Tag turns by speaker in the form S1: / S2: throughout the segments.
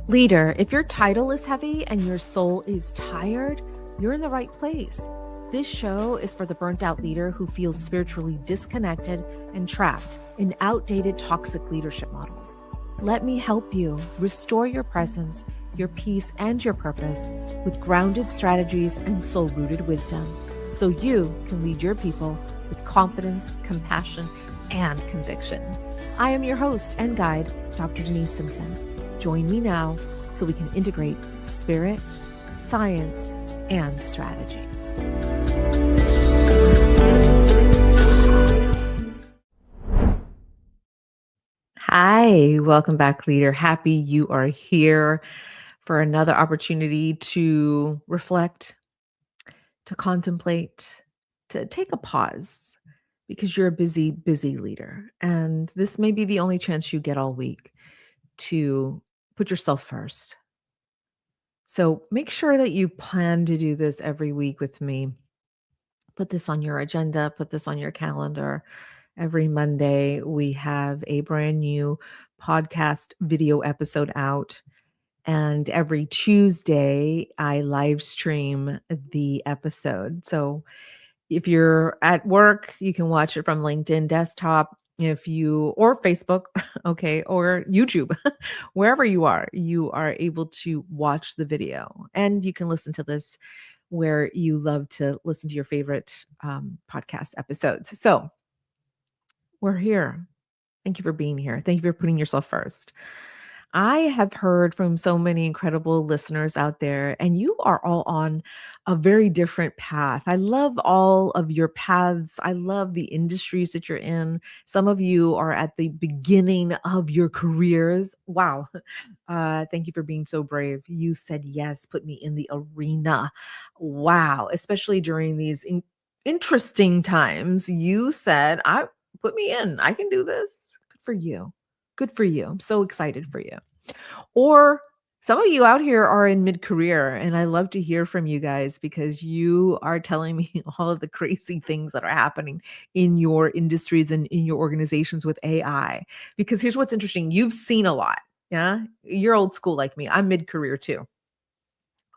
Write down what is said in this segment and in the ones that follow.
S1: Leader, if your title is heavy and your soul is tired, you're in the right place. This show is for the burnt out leader who feels spiritually disconnected and trapped in outdated toxic leadership models. Let me help you restore your presence, your peace, and your purpose with grounded strategies and soul-rooted wisdom so you can lead your people with confidence, compassion, and conviction. I am your host and guide, Dr. Denise Simpson. Join me now so we can integrate spirit, science, and strategy. Hi, welcome back, leader. Happy you are here for another opportunity to reflect, to contemplate, to take a pause because you're a busy, busy leader. And this may be the only chance you get all week to put yourself first. So make sure that you plan to do this every week with me. Put this on your agenda, put this on your calendar. Every Monday, we have a brand new podcast video episode out. And every Tuesday, I live stream the episode. So if you're at work, you can watch it from LinkedIn desktop. If you, or Facebook, okay, or YouTube, wherever you are able to watch the video. And you can listen to this where you love to listen to your favorite podcast episodes. So we're here. Thank you for being here. Thank you for putting yourself first. I have heard from so many incredible listeners out there, and you are all on a very different path. I love all of your paths. I love the industries that you're in. Some of you are at the beginning of your careers. Wow. Thank you for being so brave. You said yes, put me in the arena. Wow. Especially during these interesting times. You said, put me in. I can do this. Good for you. Good for you. I'm so excited for you. Or some of you out here are in mid-career, and I love to hear from you guys because you are telling me all of the crazy things that are happening in your industries and in your organizations with AI. Because here's what's interesting. You've seen a lot. Yeah. You're old school like me. I'm mid-career too.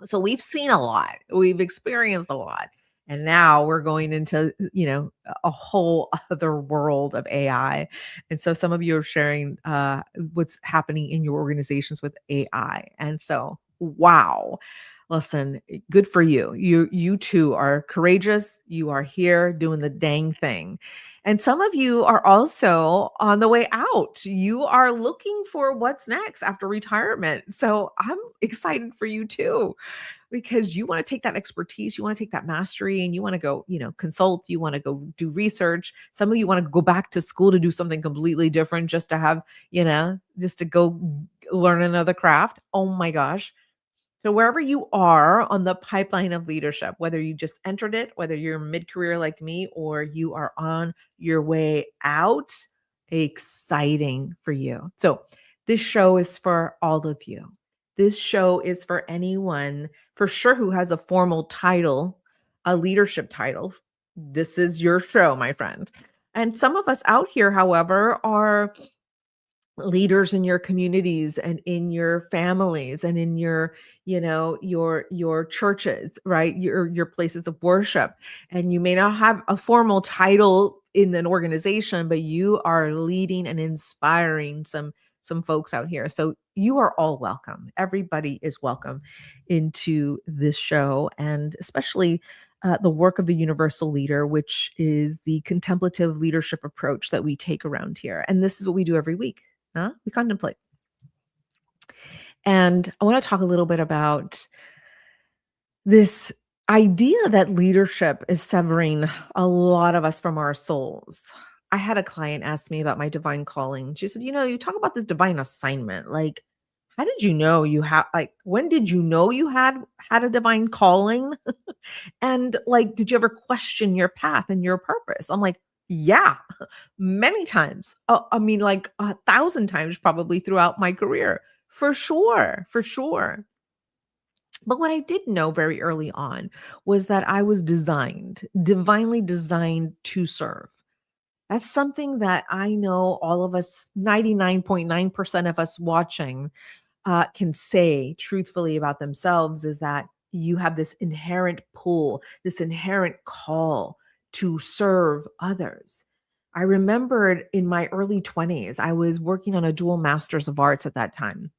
S1: So we've seen a lot. We've experienced a lot. And now we're going into, a whole other world of AI. And so some of you are sharing what's happening in your organizations with AI. And so, wow. Listen, good for you. You too are courageous. You are here doing the dang thing. And some of you are also on the way out. You are looking for what's next after retirement. So I'm excited for you too, because you want to take that expertise, you want to take that mastery, and you want to go, consult, you want to go do research. Some of you want to go back to school to do something completely different just to have, just to go learn another craft. Oh my gosh. So wherever you are on the pipeline of leadership, whether you just entered it, whether you're mid-career like me, or you are on your way out, exciting for you. So this show is for all of you. This show is for anyone for sure who has a formal title, a leadership title. This is your show, my friend. And some of us out here, however, are leaders in your communities and in your families and in your your churches, right, your places of worship. And you may not have a formal title in an organization, but you are leading and inspiring some folks out here. So you are all welcome. Everybody is welcome into this show, and especially the work of the universal leader, which is the contemplative leadership approach that we take around here. And this is what we do every week. We contemplate. And I want to talk a little bit about this idea that leadership is severing a lot of us from our souls. I had a client ask me about my divine calling. She said, you talk about this divine assignment. Like, how did you know you have, when did you know you had a divine calling? And did you ever question your path and your purpose? I'm like, yeah, many times. I mean, 1,000 times probably throughout my career. For sure, for sure. But what I did know very early on was that I was divinely designed to serve. That's something that I know all of us, 99.9% of us watching, can say truthfully about themselves is that you have this inherent pull, this inherent call to serve others. I remembered in my early 20s, I was working on a dual master's of arts at that time.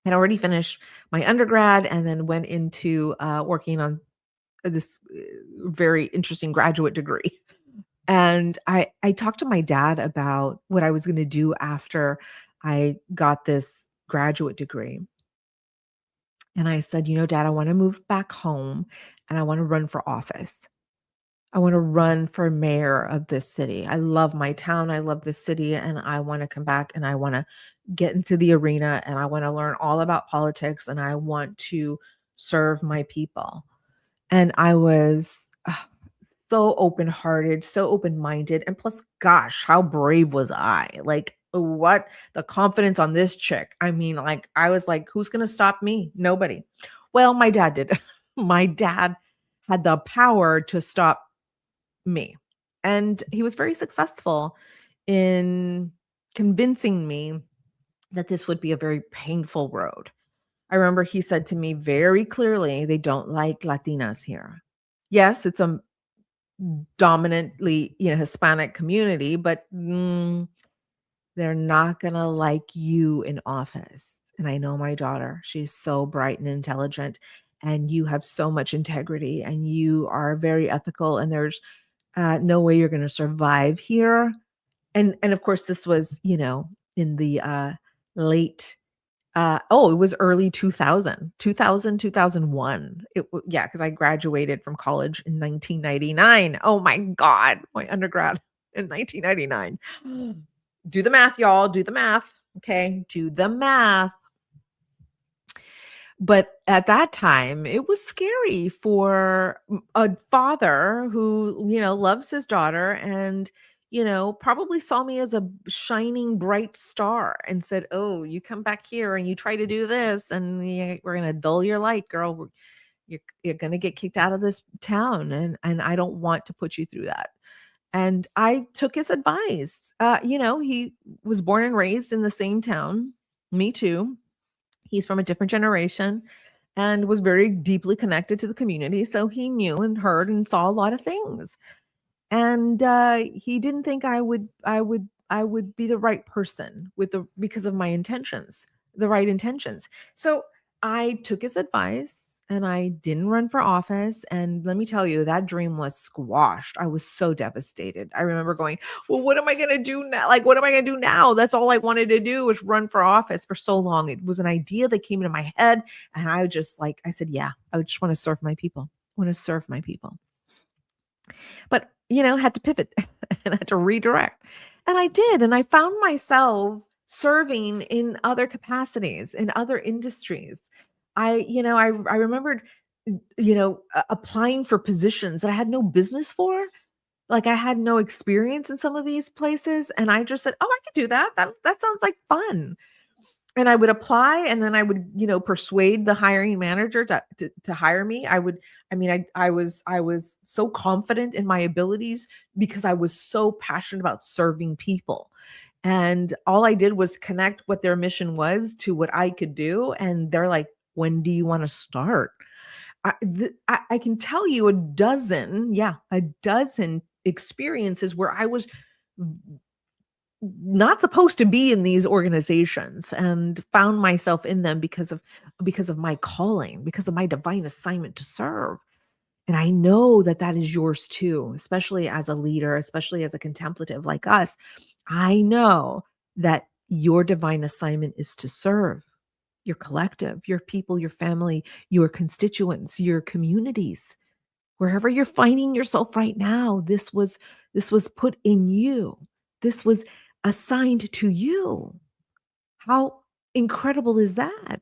S1: I'd already finished my undergrad and then went into working on this very interesting graduate degree. And I talked to my dad about what I was going to do after I got this graduate degree. And I said, Dad, I want to move back home and I want to run for office. I want to run for mayor of this city. I love my town. I love this city. And I want to come back and I want to get into the arena and I want to learn all about politics and I want to serve my people. And I was so open-hearted, so open-minded, and plus, gosh, how brave was I? Like, what the confidence on this chick. I mean, like, I was like, "Who's gonna stop me? Nobody." Well, my dad did. My dad had the power to stop me, and he was very successful in convincing me that this would be a very painful road. I remember he said to me very clearly, "They don't like Latinas here." Yes, it's a dominantly, Hispanic community, but, they're not gonna like you in office. And I know my daughter, she's so bright and intelligent, and you have so much integrity, and you are very ethical, and there's, no way you're gonna survive here. And of course, this was, in the, late it was early 2000, yeah, because I graduated from college in 1999. Oh my god, my undergrad in 1999. Do the math, y'all, do the math, okay? Do the math. But at that time, it was scary for a father who, loves his daughter and, probably saw me as a shining bright star and said, "Oh, you come back here and you try to do this and we're going to dull your light, girl. You're going to get kicked out of this town and I don't want to put you through that." And I took his advice. He was born and raised in the same town. Me too. He's from a different generation and was very deeply connected to the community, so he knew and heard and saw a lot of things. And, he didn't think I would be the right person because of my intentions, the right intentions. So, I took his advice and I didn't run for office, and let me tell you, that dream was squashed. I was so devastated. I remember going, "Well, what am I gonna do now? Like, what am I gonna do now?" That's all I wanted to do was run for office for so long. It was an idea that came into my head, and I just like I said, "Yeah, I just wanna serve my people. I wanna serve my people." But, had to pivot and had to redirect. And I did, and I found myself serving in other capacities, in other industries. I remembered, applying for positions that I had no business for. Like, I had no experience in some of these places, and I just said, "Oh, I could do that. That sounds like fun." And I would apply, and then I would, persuade the hiring manager to hire me. I mean, I was so confident in my abilities because I was so passionate about serving people. And all I did was connect what their mission was to what I could do, and they're like, "When do you wanna start?" I can tell you a dozen experiences where I was not supposed to be in these organizations and found myself in them because of my calling, because of my divine assignment to serve. And I know that that is yours too, especially as a leader, especially as a contemplative like us. I know that your divine assignment is to serve your collective, your people, your family, your constituents, your communities. Wherever you're finding yourself right now, this was put in you. This was assigned to you. How incredible is that?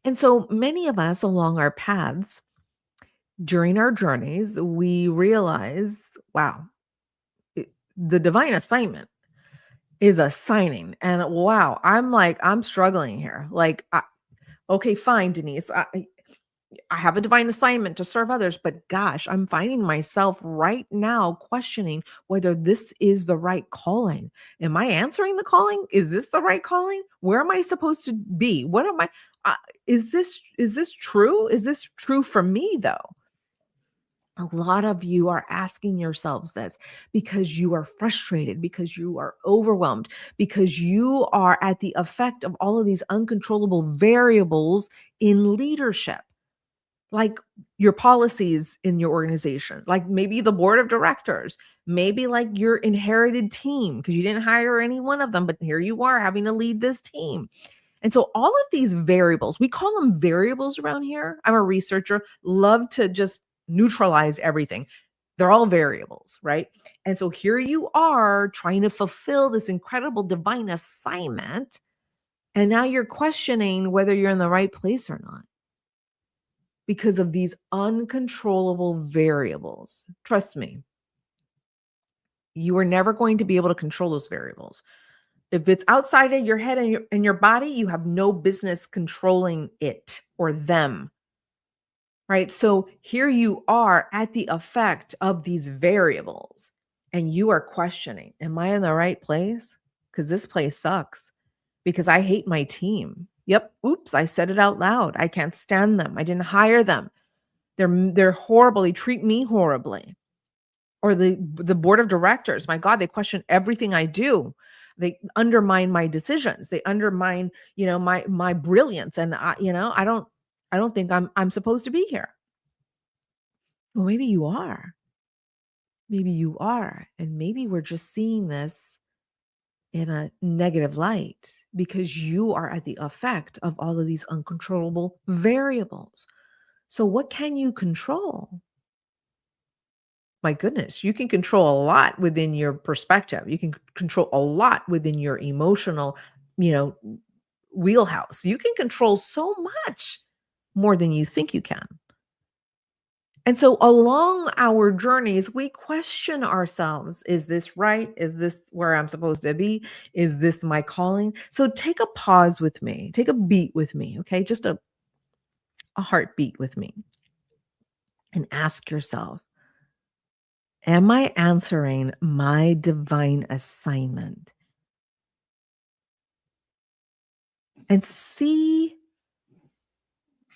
S1: And so many of us along our paths during our journeys, we realize, wow, the divine assignment is assigning. And wow, I'm struggling here. Like, okay, fine, Denise. I have a divine assignment to serve others, but gosh, I'm finding myself right now questioning whether this is the right calling. Am I answering the calling? Is this the right calling? Where am I supposed to be? What am I uh, is this true? Is this true for me though? A lot of you are asking yourselves this because you are frustrated, because you are overwhelmed, because you are at the effect of all of these uncontrollable variables in leadership, like your policies in your organization, like maybe the board of directors, maybe like your inherited team, because you didn't hire any one of them, but here you are having to lead this team. And so all of these variables, we call them variables around here. I'm a researcher, love to just neutralize everything. They're all variables, right? And so here you are trying to fulfill this incredible divine assignment. And now you're questioning whether you're in the right place or not because of these uncontrollable variables. Trust me, you are never going to be able to control those variables. If it's outside of your head and your body, you have no business controlling it or them, right? So here you are at the effect of these variables, and you are questioning, am I in the right place? Because this place sucks. Because I hate my team. Yep. Oops. I said it out loud. I can't stand them. I didn't hire them. They're horrible. They treat me horribly. Or the board of directors, my God, they question everything I do. They undermine my decisions. They undermine, my brilliance. And I don't think I'm supposed to be here. Well, maybe you are. Maybe you are. And maybe we're just seeing this in a negative light because you are at the effect of all of these uncontrollable variables. So what can you control? My goodness, you can control a lot within your perspective. You can control a lot within your emotional, you know, wheelhouse. You can control so much more than you think you can. And so along our journeys, we question ourselves. Is this right? Is this where I'm supposed to be? Is this my calling? So take a pause with me. Take a beat with me, okay? Just a heartbeat with me and ask yourself, am I answering my divine assignment? And see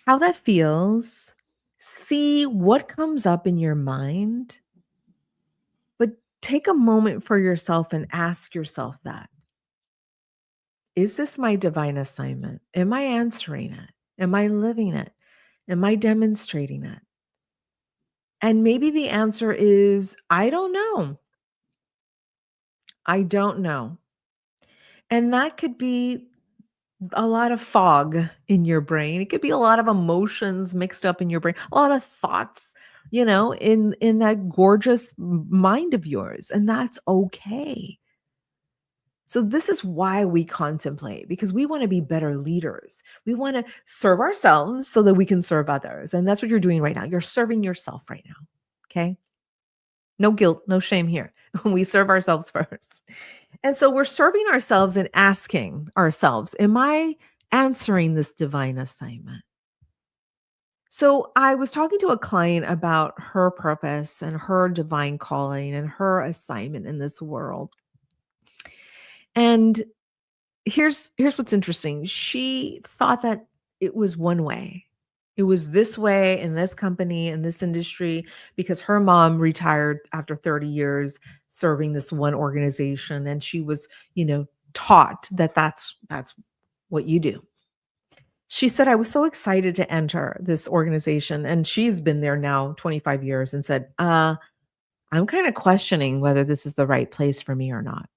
S1: how that feels. See what comes up in your mind. But take a moment for yourself and ask yourself that. Is this my divine assignment? Am I answering it? Am I living it? Am I demonstrating it? And maybe the answer is, I don't know. I don't know. And that could be a lot of fog in your brain. It could be a lot of emotions mixed up in your brain, a lot of thoughts, in that gorgeous mind of yours, and that's okay. So this is why we contemplate, because we want to be better leaders. We want to serve ourselves so that we can serve others. And that's what you're doing right now. You're serving yourself right now. Okay? No guilt, no shame here. We serve ourselves first. And so we're serving ourselves and asking ourselves, am I answering this divine assignment? So I was talking to a client about her purpose and her divine calling and her assignment in this world. And here's what's interesting. She thought that it was one way. It was this way in this company, in this industry, because her mom retired after 30 years serving this one organization. And she was, taught that that's what you do. She said, I was so excited to enter this organization. And she's been there now 25 years and said, I'm kind of questioning whether this is the right place for me or not.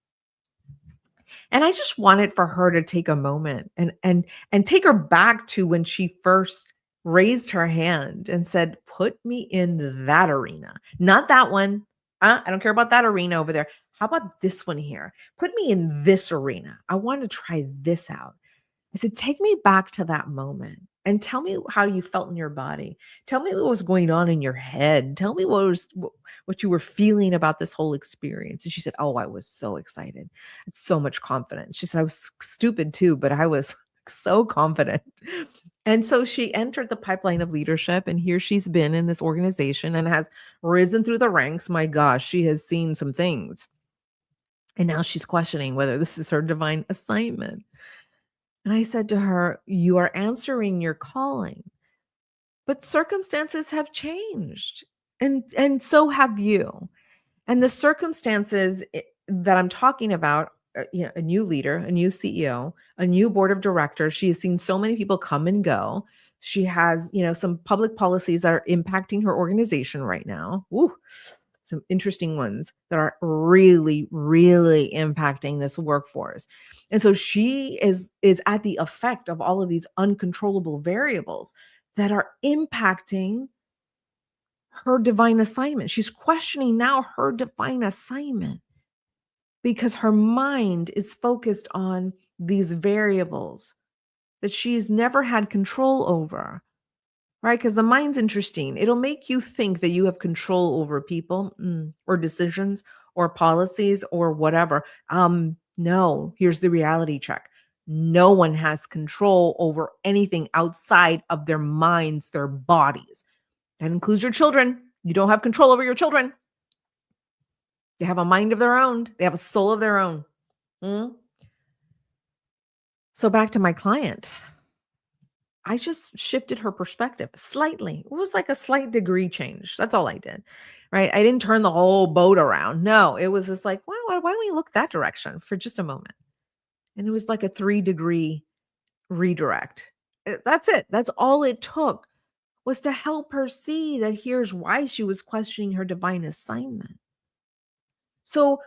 S1: And I just wanted for her to take a moment and take her back to when she first raised her hand and said, "Put me in that arena, not that one. I don't care about that arena over there. How about this one here? Put me in this arena. I want to try this out." I said, "Take me back to that moment and tell me how you felt in your body. Tell me what was going on in your head. Tell me what you were feeling about this whole experience." And she said, "Oh, I was so excited. It's so much confidence." She said, "I was stupid too, but I was so confident." And so she entered the pipeline of leadership, and here she's been in this organization and has risen through the ranks. My gosh, she has seen some things. And now she's questioning whether this is her divine assignment. And I said to her, "You are answering your calling, but circumstances have changed, and so have you." And the circumstances that I'm talking about, a new leader, a new CEO, a new board of directors. She has seen so many people come and go. She has, some public policies that are impacting her organization right now. Ooh, some interesting ones that are really, really impacting this workforce. And so she is at the effect of all of these uncontrollable variables that are impacting her divine assignment. She's questioning now her divine assignment because her mind is focused on these variables that she's never had control over, right? Because the mind's interesting. It'll make you think that you have control over people or decisions or policies or whatever. No, here's the reality check. No one has control over anything outside of their minds, their bodies. That includes your children. You don't have control over your children. They have a mind of their own. They have a soul of their own. Mm? So back to my client. I just shifted her perspective slightly. It was like a slight degree change. That's all I did. Right. I didn't turn the whole boat around. No, it was just like, why don't we look that direction for just a moment? And it was like a 3-degree redirect. That's it. That's all it took was to help her see that here's why she was questioning her divine assignment. So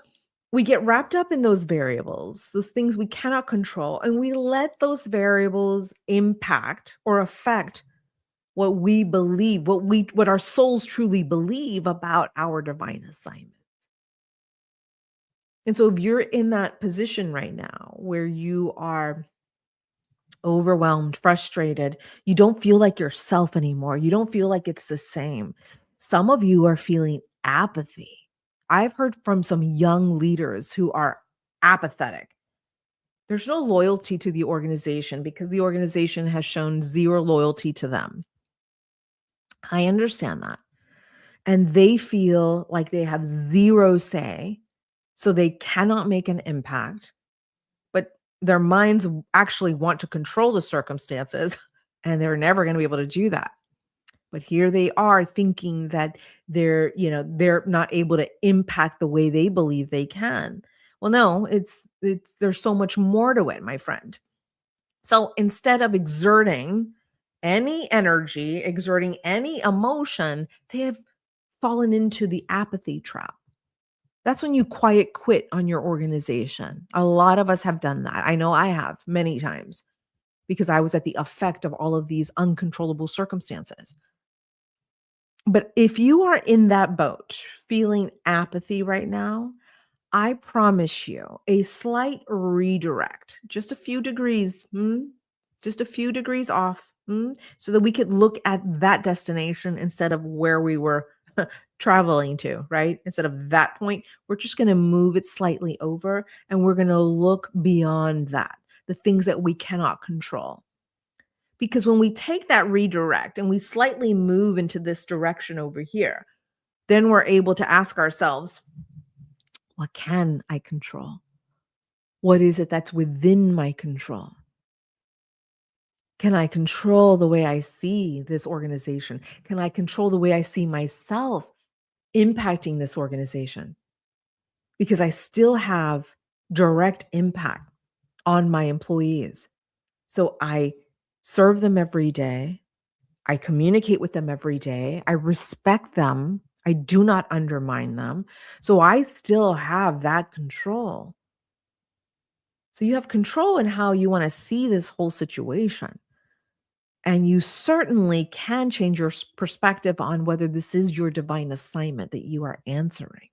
S1: we get wrapped up in those variables, those things we cannot control, and we let those variables impact or affect what we believe, what our souls truly believe about our divine assignment. And so if you're in that position right now where you are overwhelmed, frustrated, you don't feel like yourself anymore, you don't feel like it's the same. Some of you are feeling apathy. I've heard from some young leaders who are apathetic. There's no loyalty to the organization because the organization has shown zero loyalty to them. I understand that. And they feel like they have zero say, so they cannot make an impact, but their minds actually want to control the circumstances, and they're never going to be able to do that. But here they are thinking that they're not able to impact the way they believe they can. Well, no, it's there's so much more to it, my friend. So instead of exerting any energy, exerting any emotion, they have fallen into the apathy trap. That's when you quiet quit on your organization. A lot of us have done that. I know I have many times because I was at the effect of all of these uncontrollable circumstances. But if you are in that boat, feeling apathy right now, I promise you a slight redirect, just a few degrees, just a few degrees off, so that we could look at that destination instead of where we were traveling to, right? Instead of that point, we're just going to move it slightly over and we're going to look beyond that, the things that we cannot control. Because when we take that redirect and we slightly move into this direction over here, then we're able to ask ourselves, what can I control? What is it that's within my control? Can I control the way I see this organization? Can I control the way I see myself impacting this organization? Because I still have direct impact on my employees. So I serve them every day. I communicate with them every day. I respect them. I do not undermine them. So I still have that control. So you have control in how you want to see this whole situation. And you certainly can change your perspective on whether this is your divine assignment that you are answering.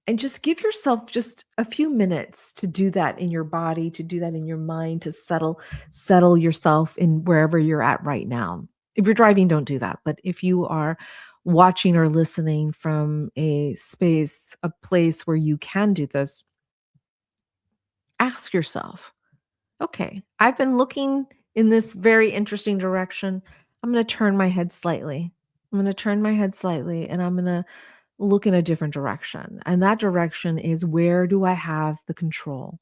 S1: And just give yourself just a few minutes to do that in your body, to do that in your mind, to settle yourself in wherever you're at right now. If you're driving, don't do that. But if you are watching or listening from a space, a place where you can do this, ask yourself, okay, I've been looking in this very interesting direction, I'm going to turn my head slightly. I'm going to turn my head slightly and I'm going to look in a different direction. And that direction is, where do I have the control?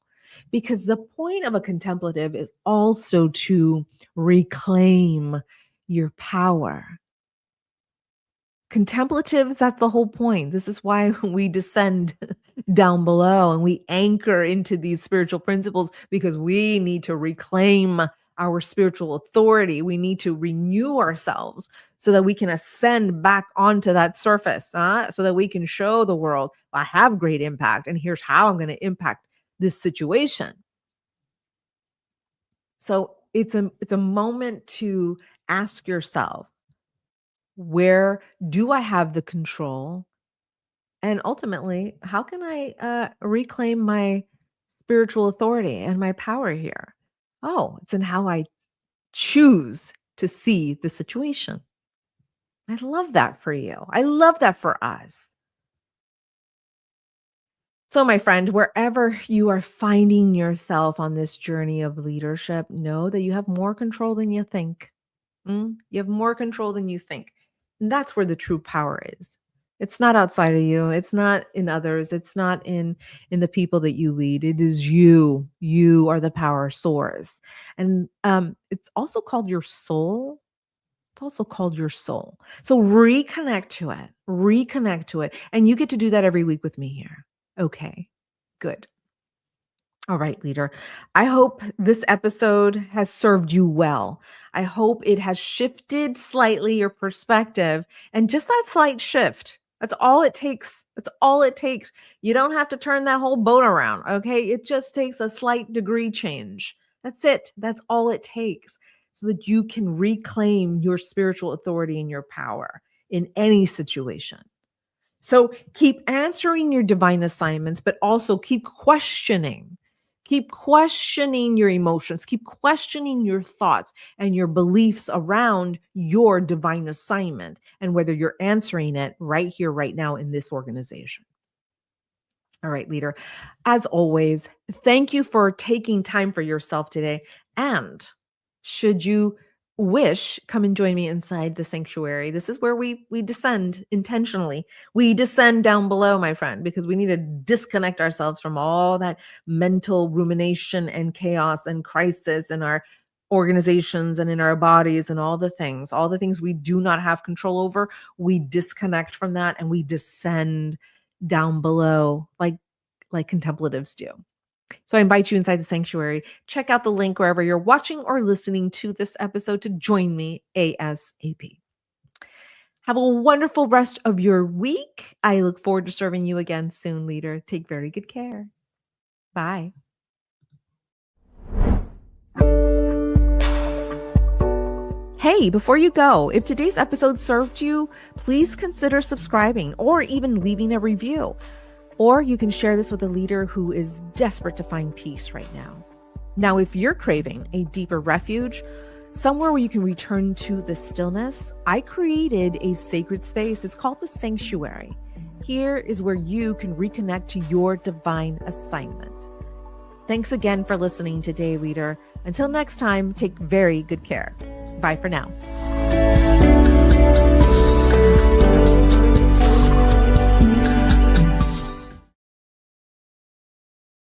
S1: Because the point of a contemplative is also to reclaim your power. Contemplatives, that's the whole point. This is why we descend down below and we anchor into these spiritual principles, because we need to reclaim our spiritual authority. We need to renew ourselves so that we can ascend back onto that surface, so that we can show the world, I have great impact, and here's how I'm going to impact this situation. So it's a moment to ask yourself, where do I have the control? And ultimately, how can I reclaim my spiritual authority and my power here? Oh, it's in how I choose to see the situation. I love that for you. I love that for us. So, my friend, wherever you are finding yourself on this journey of leadership, know that you have more control than you think. You have more control than you think. And that's where the true power is. It's not outside of you. It's not in others. It's not in the people that you lead. It is you. You are the power source. And it's also called your soul. It's also called your soul. So reconnect to it. Reconnect to it. And you get to do that every week with me here. Okay. Good. All right, leader. I hope this episode has served you well. I hope it has shifted slightly your perspective, and just that slight shift. That's all it takes. That's all it takes. You don't have to turn that whole boat around, okay? It just takes a slight degree change. That's it. That's all it takes, so that you can reclaim your spiritual authority and your power in any situation. So keep answering your divine assignments, but also keep questioning. Keep questioning your emotions. Keep questioning your thoughts and your beliefs around your divine assignment and whether you're answering it right here, right now in this organization. All right, leader. As always, thank you for taking time for yourself today. And should you wish, come and join me inside the sanctuary. This is where we descend intentionally. We descend down below, my friend, because we need to disconnect ourselves from all that mental rumination and chaos and crisis in our organizations and in our bodies and all the things we do not have control over. We disconnect from that and we descend down below like contemplatives do. So I invite you inside the sanctuary. Check out the link wherever you're watching or listening to this episode to join me ASAP. Have a wonderful rest of your week. I look forward to serving you again soon, leader. Take very good care. Bye. Hey, before you go, if today's episode served you, please consider subscribing or even leaving a review. Or you can share this with a leader who is desperate to find peace right now. Now, if you're craving a deeper refuge, somewhere where you can return to the stillness, I created a sacred space. It's called the sanctuary. Here is where you can reconnect to your divine assignment. Thanks again for listening today, leader. Until next time, take very good care. Bye for now.